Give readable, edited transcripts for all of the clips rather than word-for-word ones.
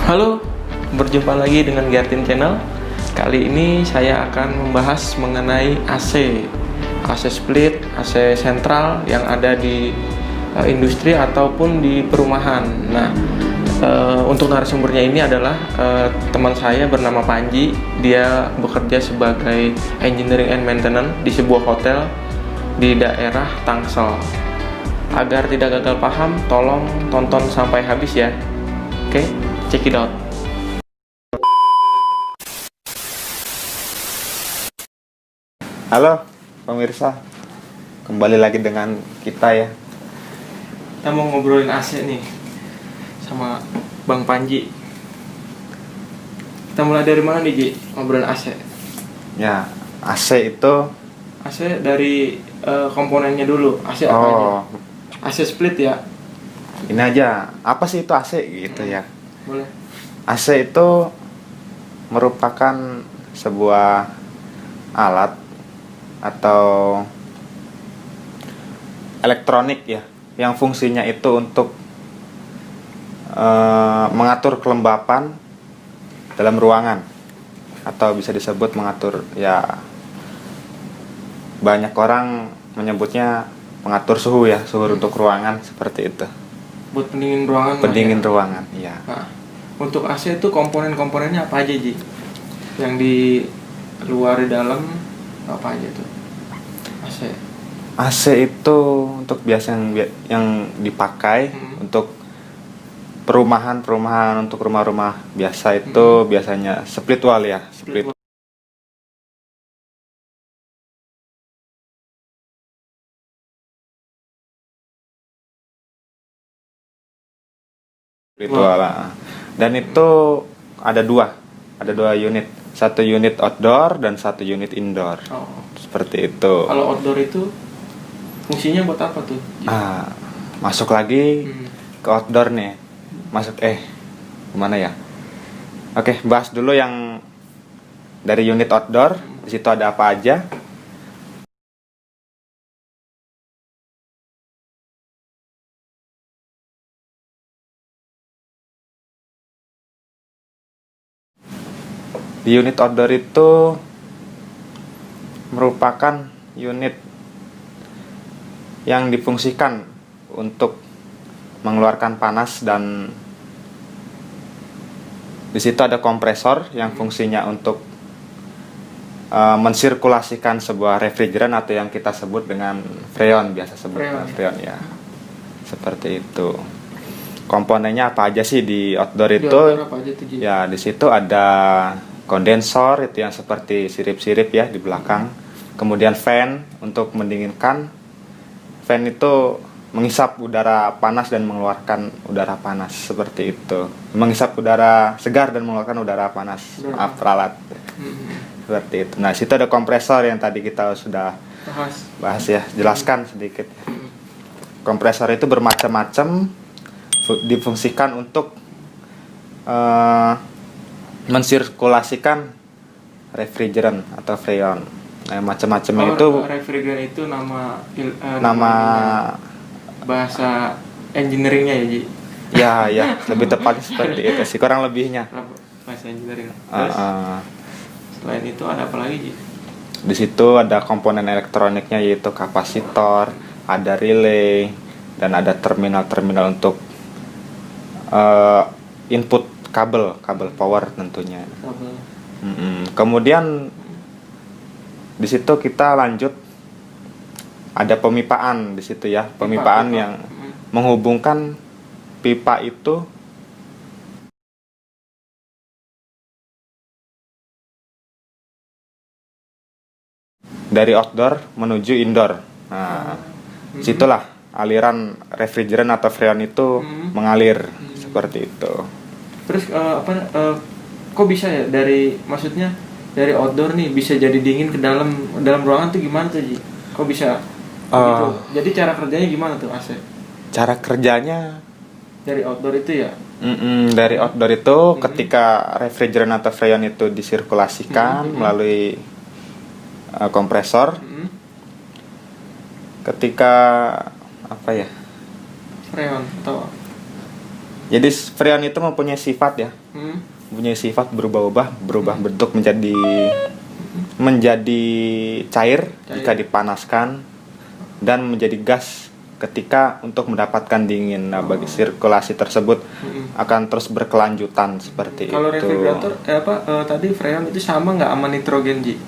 Halo, berjumpa lagi dengan Gartin Channel. Kali ini saya akan membahas mengenai AC split, AC sentral yang ada di industri ataupun di perumahan. Nah, untuk narasumbernya ini adalah teman saya bernama Panji. Dia bekerja sebagai engineering and maintenance di sebuah hotel di daerah Tangsel. Agar tidak gagal paham, tolong tonton sampai habis ya. Oke, check it out. Halo pemirsa, kembali lagi dengan kita ya. Kita mau ngobrolin AC nih sama Bang Panji. Kita mulai dari mana nih, Ji? Ngobrolin AC. Ya, AC itu AC dari komponennya dulu. AC apa aja? AC split ya. Ini aja, apa sih itu AC gitu ya. Boleh. AC itu merupakan sebuah alat atau elektronik ya, yang fungsinya itu untuk mengatur kelembapan dalam ruangan, atau bisa disebut mengatur, ya banyak orang menyebutnya mengatur suhu ya, suhu untuk ruangan seperti itu. Buat pendingin ruangan. Pendingin ya? ruangan, iya. Nah, untuk AC itu komponen-komponennya apa aja, Ji? Yang di luar, di dalam, apa aja tuh? AC. AC itu untuk biasa yang dipakai untuk perumahan, untuk rumah-rumah biasa itu biasanya split wall ya, split wall. Dan itu ada dua unit, satu unit outdoor dan satu unit indoor. Seperti itu. Kalau outdoor itu fungsinya buat apa tuh? Masuk lagi ke outdoor nih. Gimana ya? Oke, bahas dulu yang dari unit outdoor. Di situ ada apa aja? Di unit outdoor itu merupakan unit yang difungsikan untuk mengeluarkan panas, dan di situ ada kompresor yang fungsinya untuk mensirkulasikan sebuah refrigeran atau yang kita sebut dengan freon, biasa sebut freon ya. Seperti itu. Komponennya apa aja sih di outdoor itu? Ya, di situ ada kondensor itu yang seperti sirip-sirip ya di belakang. Kemudian fan untuk mendinginkan. Fan itu menghisap udara panas dan mengeluarkan udara panas, seperti itu. Menghisap udara segar dan mengeluarkan udara panas. Maaf, peralat. Seperti itu. Nah, situ ada kompresor yang tadi kita sudah bahas ya, jelaskan sedikit. Kompresor itu bermacam-macam, difungsikan untuk mensirkulasikan refrigeran atau freon. Nah, macam-macam itu. Refrigeran itu nama bahasa engineeringnya ya, Ji? Ya, lebih tepatnya seperti itu sih, kurang lebihnya. Bahasa engineering. Terus, selain itu ada apa lagi, Ji? Di situ ada komponen elektroniknya, yaitu kapasitor, ada relay, dan ada terminal-terminal untuk input kabel power tentunya. Kemudian di situ kita lanjut, ada pemipaan di situ ya, pemipaan yang menghubungkan pipa itu dari outdoor menuju indoor. Nah, situlah aliran refrigeran atau freon itu mengalir seperti itu. Terus kok bisa ya maksudnya dari outdoor nih bisa jadi dingin ke dalam ruangan tuh gimana tuh, Ji? Kok bisa gitu? Jadi cara kerjanya gimana tuh AC? Cara kerjanya dari outdoor itu ya? Dari outdoor itu ketika refrigeran atau freon itu disirkulasikan melalui kompresor. Ketika freon atau? Jadi freon itu mempunyai sifat ya. Punya sifat berubah bentuk menjadi cair jika dipanaskan dan menjadi gas ketika untuk mendapatkan dingin. Nah, bagi sirkulasi tersebut akan terus berkelanjutan seperti kalau itu. Kalau refrigerator tadi freon itu sama nggak sama nitrogen, Ji?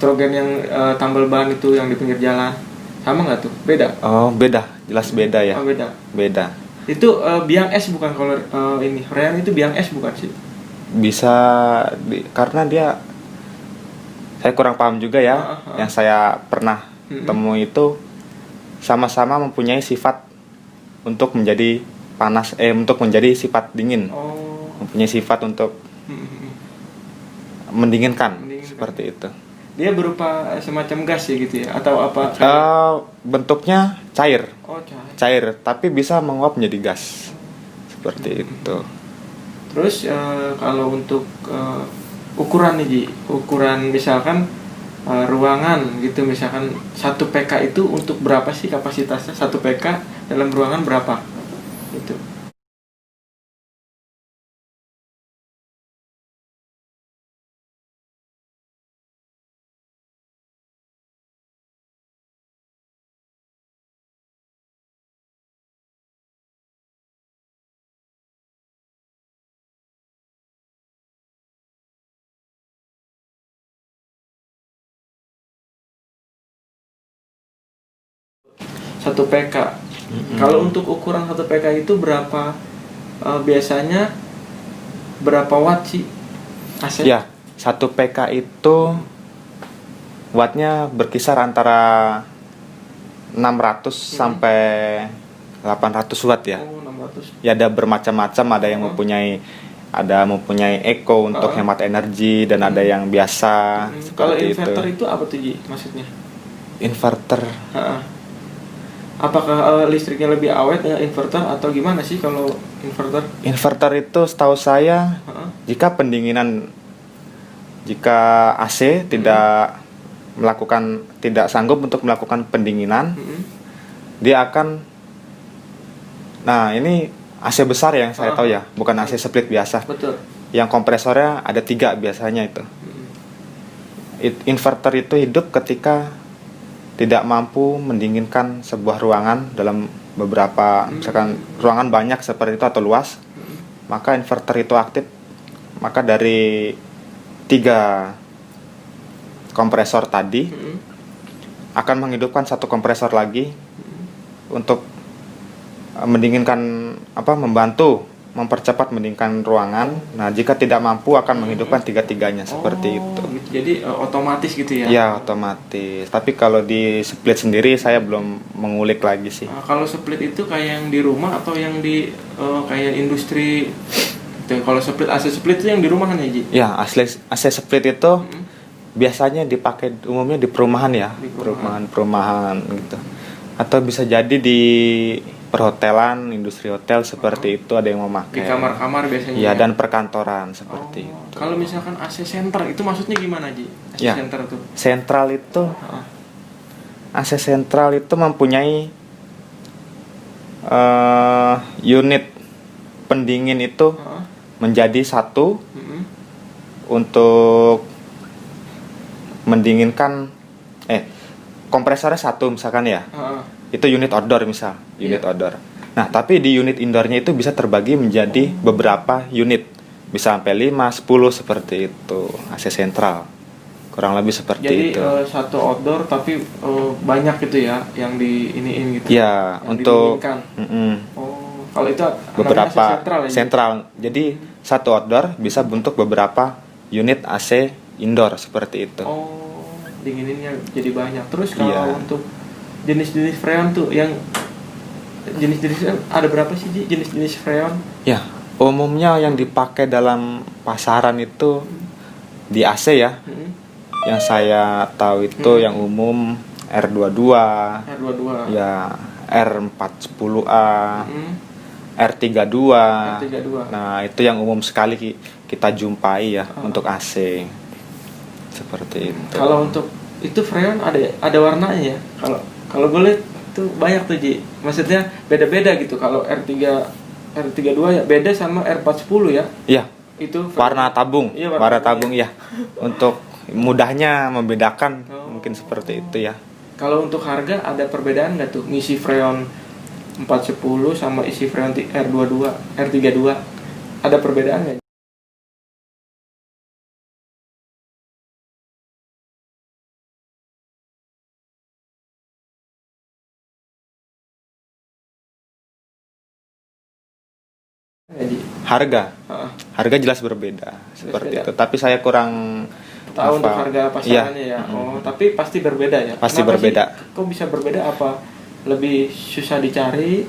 Nitrogen yang tambal ban itu yang di pinggir jalan sama nggak tuh? Beda? Oh, beda, jelas beda ya. Oh, beda. Beda. Itu biang es bukan kalau ini freon itu biang es bukan sih? Bisa karena dia, saya kurang paham juga ya. Yang saya pernah temui itu sama-sama mempunyai sifat untuk menjadi panas, untuk menjadi sifat dingin. Mempunyai sifat untuk mendinginkan, seperti itu. Dia berupa semacam gas ya gitu ya, atau apa? Bentuknya cair. Cair. Tapi bisa menguap menjadi gas, seperti itu. Terus kalau untuk ukuran nih, Ji, ukuran misalkan ruangan gitu, misalkan 1 PK itu untuk berapa sih kapasitasnya? 1 PK dalam ruangan berapa? Gitu. Satu PK. Kalau untuk ukuran 1 PK itu berapa, biasanya berapa watt sih AC? Ya, 1 PK itu wattnya berkisar antara 600 sampai 800 watt ya. 600. Ya, ada bermacam-macam, ada yang mempunyai eco untuk hemat energi dan ada yang biasa. Kalau inverter itu apa tuh, Ji, maksudnya? Inverter. Apakah listriknya lebih awet dengan inverter atau gimana sih kalau inverter? Inverter itu setahu saya jika AC tidak sanggup untuk melakukan pendinginan, dia akan, nah ini AC besar yang saya tahu ya, bukan AC split biasa. Betul. Yang kompresornya ada 3 biasanya itu. Inverter itu hidup ketika tidak mampu mendinginkan sebuah ruangan dalam beberapa, misalkan ruangan banyak seperti itu atau luas, maka inverter itu aktif. Maka dari 3 kompresor tadi akan menghidupkan 1 kompresor lagi untuk mendinginkan, membantu mempercepat mendinginkan ruangan. Nah, jika tidak mampu akan menghidupkan 3-tiganya seperti itu. Jadi otomatis gitu ya? Ya, otomatis. Tapi kalau di split sendiri saya belum mengulik lagi sih. Kalau split itu kayak yang di rumah atau yang di kayak industri? Kalau split, AC split itu yang di rumah kan ya, Ji? Ya, AC split itu biasanya dipakai umumnya di perumahan ya, perumahan gitu. Atau bisa jadi di perhotelan, industri hotel seperti itu ada yang memakai. Di kamar-kamar biasanya. Ya, dan perkantoran seperti itu. Kalau misalkan AC center itu maksudnya gimana, Ji? AC center itu? AC sentral itu mempunyai unit pendingin itu menjadi 1 untuk mendinginkan kompresornya 1 misalkan ya. Itu unit outdoor outdoor. Nah, tapi di unit indoornya itu bisa terbagi menjadi beberapa unit. Bisa sampai 5, 10 seperti itu. AC sentral. Kurang lebih seperti itu. Jadi 1 outdoor tapi banyak gitu ya yang di iniin gitu. Ya, untuk kalau itu beberapa AC sentral. Jadi 1 outdoor bisa bentuk beberapa unit AC indoor seperti itu. Dingininnya jadi banyak. Terus kalau untuk jenis-jenis freon tuh, yang jenis-jenisnya ada berapa sih, Ji, jenis-jenis freon? Ya, umumnya yang dipakai dalam pasaran itu di AC ya. Yang saya tahu itu yang umum R22, ya R410A, R32. Nah, itu yang umum sekali kita jumpai ya untuk AC. Seperti itu. Kalau untuk itu freon ada warnanya ya? Kalau gue lihat tuh banyak tuh, Ji. Maksudnya beda-beda gitu. Kalau R3 R32 ya, beda sama R410 ya. Iya. Itu Warna tabung. Iya, warna tabung ya. Untuk mudahnya membedakan mungkin seperti itu ya. Kalau untuk harga ada perbedaan nggak tuh ngisi freon 410 sama isi freon R32? Ada perbedaan nggak? Jadi Harga jelas berbeda seperti beda. itu. Tapi saya kurang tahu untuk harga pasarannya ya. Oh, tapi pasti berbeda ya. Pasti Kenapa berbeda. sih? Kok bisa berbeda? Apa lebih susah dicari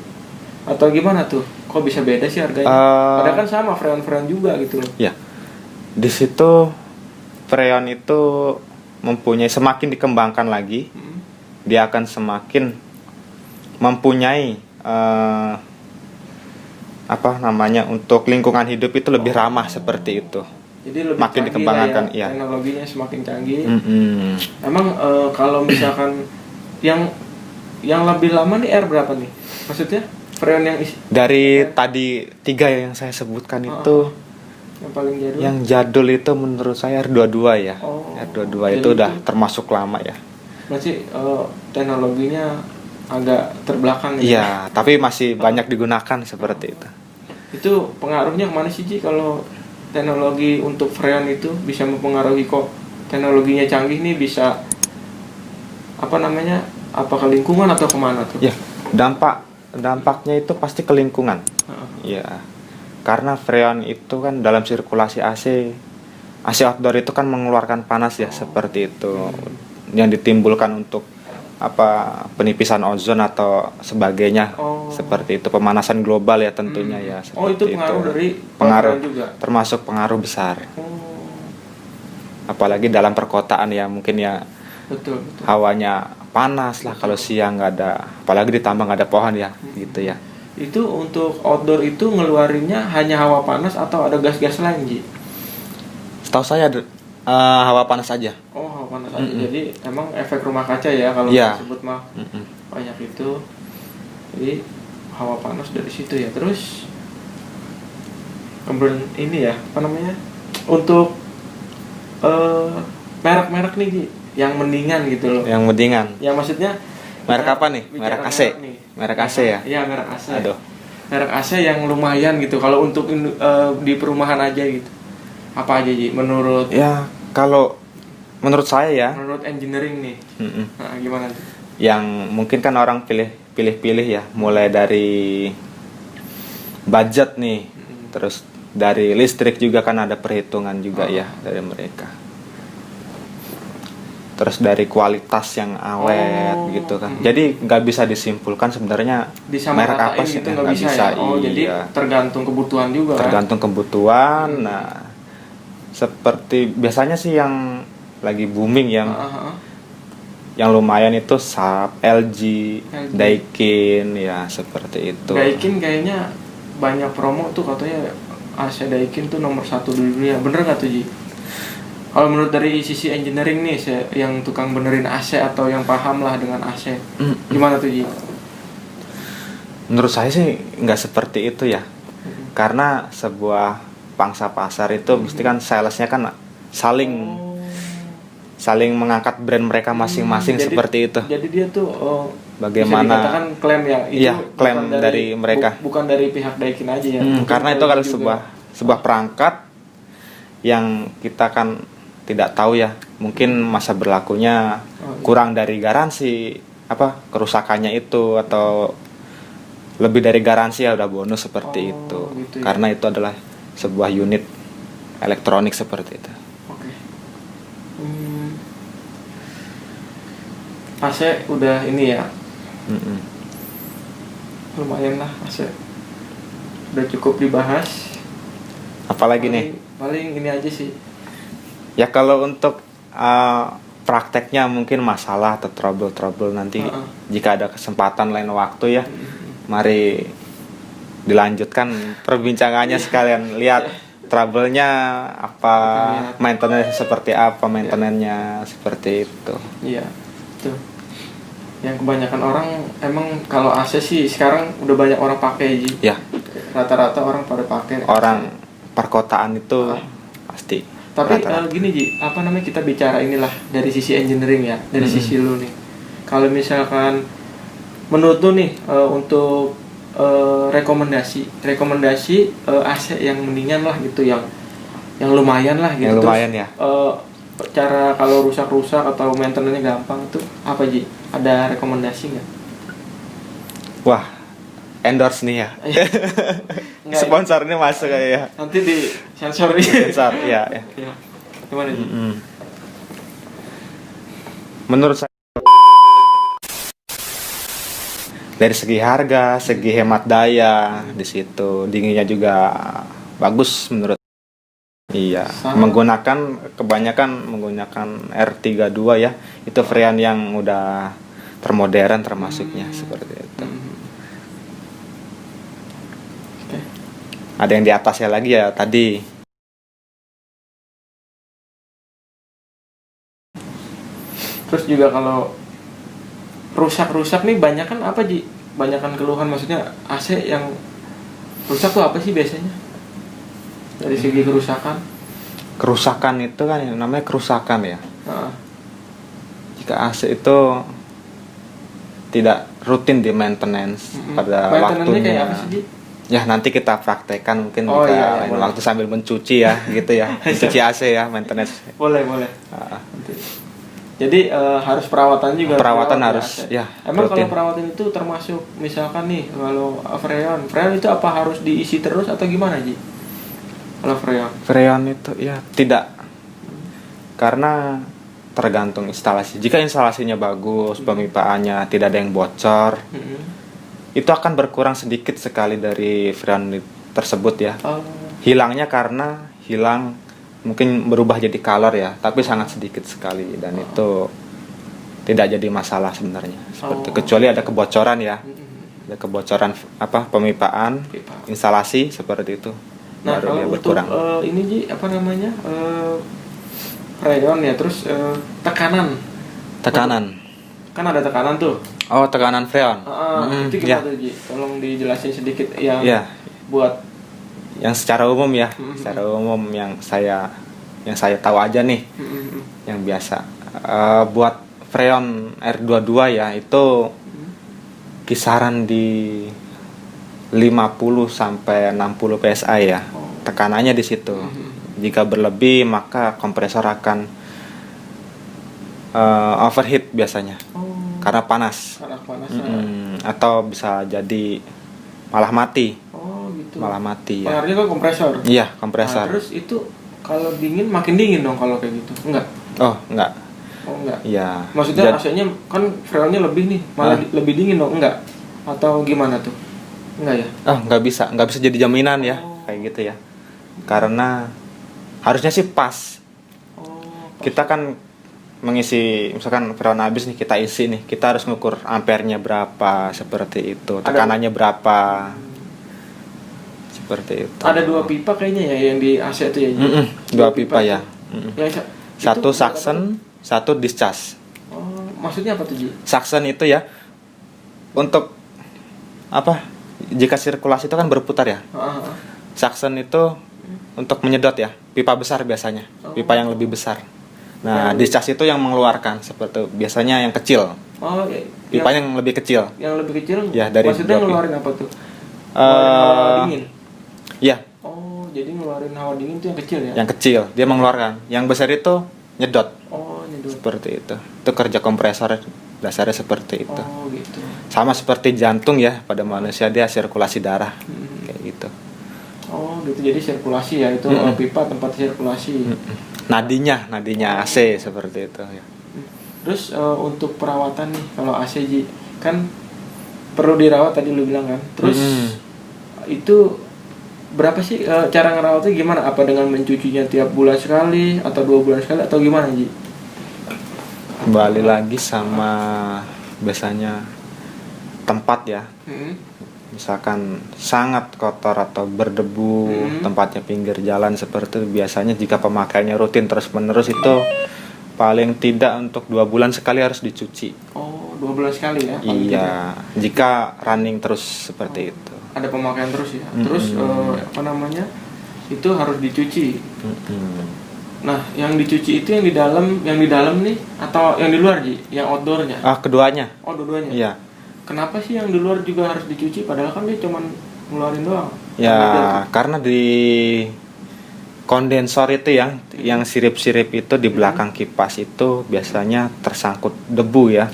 atau gimana tuh? Kok bisa beda sih harganya? Padahal kan sama freon juga gitu loh. Ya. Di situ freon itu mempunyai, semakin dikembangkan lagi, dia akan semakin mempunyai untuk lingkungan hidup itu lebih ramah seperti itu. Jadi lebih makin dikembangkan ya, teknologinya semakin canggih. Emang kalau misalkan yang lebih lama nih R berapa nih? Maksudnya freon yang dari tadi 3 yang saya sebutkan itu yang paling jadul. Yang jadul itu menurut saya R22 ya. R22 itu udah termasuk lama ya. Berarti teknologinya agak terbelakang gitu. Iya, tapi masih banyak digunakan seperti itu. Itu pengaruhnya kemana sih Ji kalau teknologi untuk freon itu bisa mempengaruhi kok teknologinya canggih nih bisa apa ke lingkungan atau kemana tuh? Ya, dampaknya itu pasti ke lingkungan. Ya, karena freon itu kan dalam sirkulasi AC outdoor itu kan mengeluarkan panas ya, seperti itu. Yang ditimbulkan untuk penipisan ozon atau sebagainya, seperti itu, pemanasan global ya tentunya ya. Itu pengaruh dari pengaruh juga, termasuk pengaruh besar. Apalagi dalam perkotaan ya, mungkin ya betul. Hawanya panas lah kalau siang nggak ada, apalagi ditambah nggak ada pohon ya, gitu ya. Itu untuk outdoor itu ngeluarinnya hanya hawa panas atau ada gas-gas lain Ji? Setahu saya hawa panas aja. Hawa panas aja. Jadi emang efek rumah kaca ya kalau disebut mah banyak itu. Jadi hawa panas dari situ ya. Terus kemudian ini ya untuk merek-merek nih Ji, yang mendingan gitu loh. Yang mendingan. Ya maksudnya merek apa nih? Merek AC. Merek AC ya? Iya, merek AC. Aduh. Merek AC yang lumayan gitu kalau untuk di perumahan aja gitu. Apa aja Ji menurut? Ya, kalau menurut saya ya. Menurut engineering nih. Nah, gimana tuh? Yang mungkin kan orang pilih ya, mulai dari budget nih. Terus dari listrik juga kan ada perhitungan juga ya dari mereka. Terus dari kualitas yang awet gitu kan. Jadi nggak bisa disimpulkan sebenarnya merek apa sih, gitu, nggak bisa ya? Jadi tergantung kebutuhan juga. Tergantung kebutuhan. Nah, seperti biasanya sih yang lagi booming yang lumayan itu Sharp, LG, Daikin ya, seperti itu. Daikin kayaknya banyak promo tuh, katanya AC Daikin tuh nomor 1 di dunia. Bener nggak tuh Ji? Kalau menurut dari sisi engineering nih, yang tukang benerin AC atau yang paham lah dengan AC, gimana tuh Ji? Menurut saya sih nggak seperti itu ya. Karena sebuah pangsa pasar itu mesti kan salesnya kan saling mengangkat brand mereka masing-masing, seperti itu. Jadi dia tuh bagaimana bisa dikatakan klaim ya, itu iya, klaim dari mereka. Bukan dari pihak Daikin aja ya. Karena itu kalau sebuah perangkat yang kita kan tidak tahu ya, mungkin masa berlakunya kurang dari garansi, kerusakannya itu, atau lebih dari garansi ya udah bonus seperti itu. Gitu ya. Karena itu adalah sebuah unit elektronik seperti itu. Oke. AC udah ini ya. Lumayan lah AC. Udah cukup dibahas. Apalagi nih? Paling ini aja sih. Ya kalau untuk prakteknya mungkin masalah atau trouble nanti jika ada kesempatan lain waktu ya, mari dilanjutkan perbincangannya sekalian lihat trouble-nya apa, maintenance seperti apa, maintenance-nya seperti itu. Iya, tuh. Yang kebanyakan orang emang kalau AC sih sekarang udah banyak orang pakai Ji. Ya. rata-rata orang pada pakai. Orang perkotaan itu pasti. Tapi gini Ji, apa namanya, kita bicara inilah dari sisi engineering ya, dari sisi lu nih. Kalau misalkan menurut lu nih untuk rekomendasi AC yang mendingan lah gitu, yang lumayan lah gitu. Yang lumayan ya. Cara kalau rusak-rusak atau maintenance-nya gampang itu apa Ji? Ada rekomendasi nggak? Wah, endorse nih ya. Sponsornya masuk ya. Nanti di sensor nih. Sensor, ya. Gimana Ji? Menurut saya dari segi harga, segi hemat daya di situ, dinginnya juga bagus menurut. Iya, kebanyakan menggunakan R32 ya. Itu Freon yang udah termodern termasuknya seperti itu. Okay. Ada yang di atasnya lagi ya tadi. Terus juga kalau rusak nih banyakan apa Ji? Banyakan keluhan, maksudnya AC yang rusak tuh apa sih biasanya? Dari segi kerusakan? Kerusakan itu kan yang namanya kerusakan ya. Jika AC itu tidak rutin di maintenance pada waktunya. Kayak apa sih Ji? Ya nanti kita praktekkan mungkin waktu sambil mencuci ya gitu ya. Mencuci AC ya, maintenance. Boleh. Jadi harus perawatan juga. Perawatan harus ya. Emang rutin. kalau perawatan itu termasuk misalkan nih kalau Freon itu apa harus diisi terus atau gimana Ji? Kalau Freon itu ya tidak. Karena tergantung instalasi. Jika instalasinya bagus, pemipaannya tidak ada yang bocor, itu akan berkurang sedikit sekali dari Freon tersebut ya. Hilangnya karena mungkin berubah jadi color ya, tapi sangat sedikit sekali dan itu tidak jadi masalah sebenarnya. Kecuali ada kebocoran ya. Ada kebocoran pemipaan, instalasi seperti itu. Nah, baru dia kalau berkurang. Untuk ini Ji, apa namanya? Freon ya, terus tekanan. Kan ada tekanan tuh. Oh, tekanan Freon. Itu gimana Ji? Tolong dijelasin sedikit yang buat yang secara umum ya. Secara umum yang saya tahu aja nih. Yang biasa. Buat Freon R22 ya, itu kisaran di 50 sampai 60 PSI ya. Tekanannya di situ. Jika berlebih maka kompresor akan overheat biasanya. Karena panas. Atau bisa jadi malah mati. Gitu. Malah mati ya. Pengaruhnya kan kompresor. Iya, kompresor. Nah, terus itu kalau dingin makin dingin dong kalau kayak gitu. Enggak. Enggak. Iya. Maksudnya AC-nya kan Freonnya lebih nih, malah lebih dingin dong, enggak? Atau gimana tuh? Enggak ya? Nggak bisa jadi jaminan ya kayak gitu ya. Karena harusnya sih pas. Kita kan mengisi, misalkan Freon habis nih kita isi nih, kita harus ngukur ampernya berapa seperti itu, tekanannya berapa seperti itu. Ada 2 pipa kayaknya ya yang di AC itu ya. 2 pipa ya. Satu itu suction, satu discharge. Maksudnya apa tuh Ji? Suction itu ya untuk jika sirkulasi itu kan berputar ya. Suction itu untuk menyedot ya, pipa besar biasanya, pipa yang lebih besar. Nah, discharge itu yang mengeluarkan seperti biasanya yang kecil. Pipa yang lebih kecil. Yang lebih kecil? Ya, dari maksudnya ngeluarin apa tuh? Hawa dingin. Iya. Jadi ngeluarin hawa dingin itu yang kecil ya? Yang kecil, dia mengeluarkan. Yang besar itu nyedot. Nyedot. Seperti itu. Itu kerja kompresor dasarnya seperti itu. Gitu. Sama seperti jantung ya, pada manusia dia sirkulasi darah. Kayak gitu. Gitu. Jadi sirkulasi ya, itu pipa tempat sirkulasi. Nadinya AC seperti itu ya. Terus untuk perawatan nih kalau AC Ji, kan perlu dirawat tadi lu bilang kan. Terus itu berapa sih cara ngerawatnya gimana? Apa dengan mencucinya tiap bulan sekali atau 2 bulan sekali atau gimana Ji? Kembali lagi sama biasanya tempat ya. Misalkan sangat kotor atau berdebu, tempatnya pinggir jalan seperti itu, biasanya jika pemakaiannya rutin terus-menerus itu paling tidak untuk 2 bulan sekali harus dicuci. 2 bulan sekali ya? Iya, jika running terus seperti itu. ada pemakaian terus ya. Terus apa namanya, itu harus dicuci. Nah, yang dicuci itu yang di dalam nih atau yang di luar Ji? Yang outdoornya? Keduanya. Oh, dua-duanya. Iya. Kenapa sih yang di luar juga harus dicuci? Padahal kan dia cuman ngeluarin doang. Ya, karena di kondensor itu yang sirip-sirip itu di belakang kipas itu biasanya tersangkut debu ya.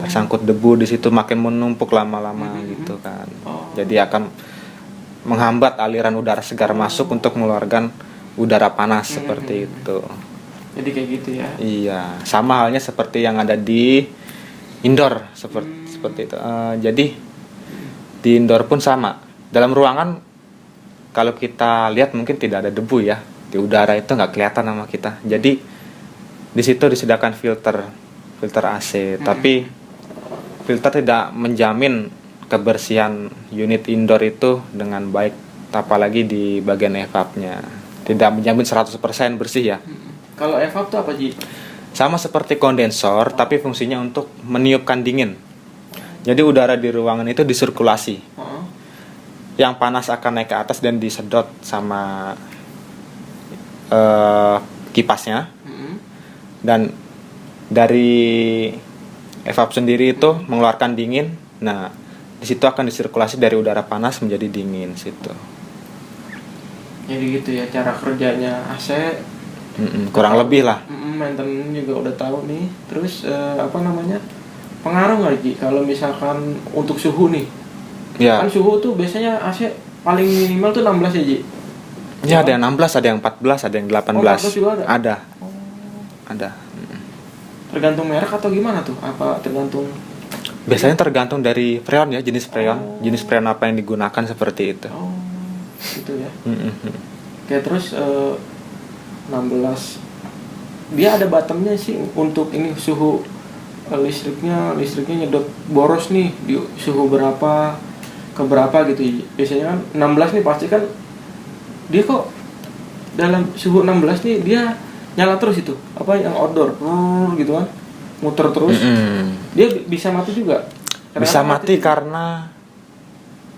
Tersangkut debu di situ, makin menumpuk lama-lama gitu kan. Jadi akan menghambat aliran udara segar masuk untuk mengeluarkan udara panas seperti itu. Jadi kayak gitu ya. Iya, sama halnya seperti yang ada di indoor seperti itu. Jadi di indoor pun sama. Dalam ruangan kalau kita lihat mungkin tidak ada debu ya. Di udara itu nggak kelihatan sama kita. Jadi di situ disediakan filter AC, tapi filter tidak menjamin kebersihan unit indoor itu dengan baik, apalagi di bagian evapnya. Tidak menjamin 100% bersih ya. Kalau evap itu apa Ji? Sama seperti kondensor, tapi fungsinya untuk meniupkan dingin. Jadi udara di ruangan itu disirkulasi. Yang panas akan naik ke atas dan disedot sama kipasnya. Dan dari evap sendiri itu mengeluarkan dingin. Nah, di situ akan disirkulasi dari udara panas menjadi dingin situ. Jadi gitu ya cara kerjanya AC. Kurang lebih lah. Maintenance juga udah tahu nih. Terus apa namanya, pengaruh nggak Ji kalau misalkan untuk suhu nih? Ya. Kan suhu tuh biasanya AC paling minimal tuh 16 ya Ji? Ya, ada yang 16, ada yang 14, ada yang 18. 14 juga ada? Ada. Ada. Tergantung merek atau gimana tuh? Apa tergantung? Biasanya tergantung dari freon ya, jenis freon. Jenis freon apa yang digunakan seperti itu. Gitu ya. Oke, terus 16. Dia ada bottomnya sih untuk ini suhu listriknya nyedot boros nih di suhu berapa ke berapa gitu. Biasanya kan 16 nih pasti kan dia kok dalam suhu 16 nih dia nyala terus itu. Apa yang outdoor gitu kan. Muter terus. Dia bisa mati juga. Bisa mati karena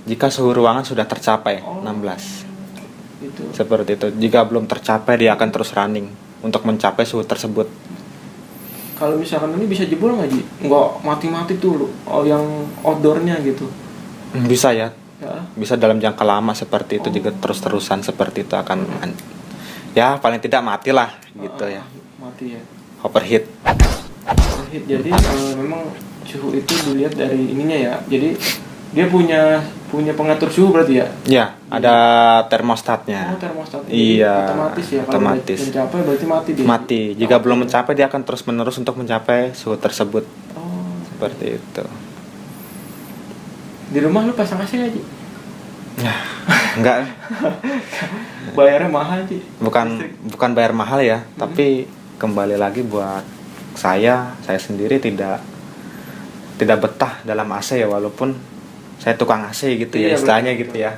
jika suhu ruangan sudah tercapai 16. Gitu. Seperti itu. Jika belum tercapai dia akan terus running untuk mencapai suhu tersebut. Kalau misalkan ini bisa jebol nggak Ji? Nggak mati-mati tuh yang outdoornya gitu. Bisa ya. Bisa dalam jangka lama seperti itu. Jika terus-terusan seperti itu akan ya paling tidak matilah gitu ya. Mati ya. Overheat. Jadi memang suhu itu dilihat dari ininya ya. Jadi dia punya pengatur suhu berarti ya? Ya, ada termostatnya. Termostat. Iya. Otomatis ya. Kalau otomatis. mencapai berarti mati dia. Mati. Jika belum mencapai dia akan terus menerus untuk mencapai suhu tersebut. Seperti itu. Di rumah lu pasang AC aja? Ya, enggak. Bayarnya mahal sih. Bukan bayar mahal ya, tapi kembali lagi buat saya sendiri tidak betah dalam AC ya, walaupun saya tukang AC gitu ya, istilahnya betul. Gitu ya.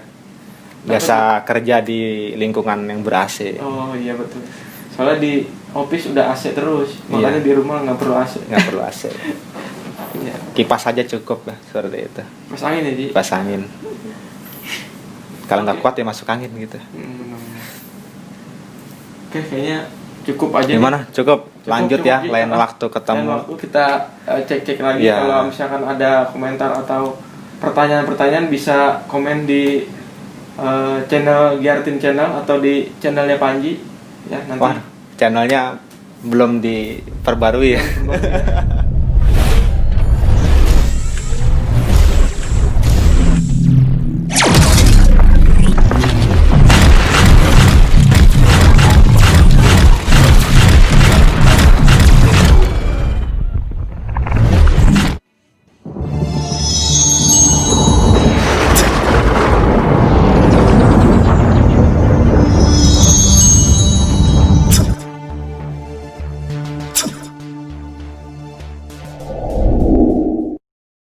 Biasa kerja di lingkungan yang ber-AC. Oh iya betul. Soalnya di office udah AC terus, makanya di rumah nggak perlu AC. Nggak perlu AC. Kipas saja cukup lah seperti itu. Kipas angin ya Ji? Kipas angin. Kalau nggak kuat ya masuk angin gitu. Oke, kayaknya cukup aja. Gimana? Cukup. Lanjut ya, lain waktu ketemu. Lain waktu kita cek lagi. Kalau misalkan ada komentar atau pertanyaan-pertanyaan bisa komen di channel Giartin Channel atau di channelnya Panji ya nanti. Wah, channelnya belum diperbarui ya.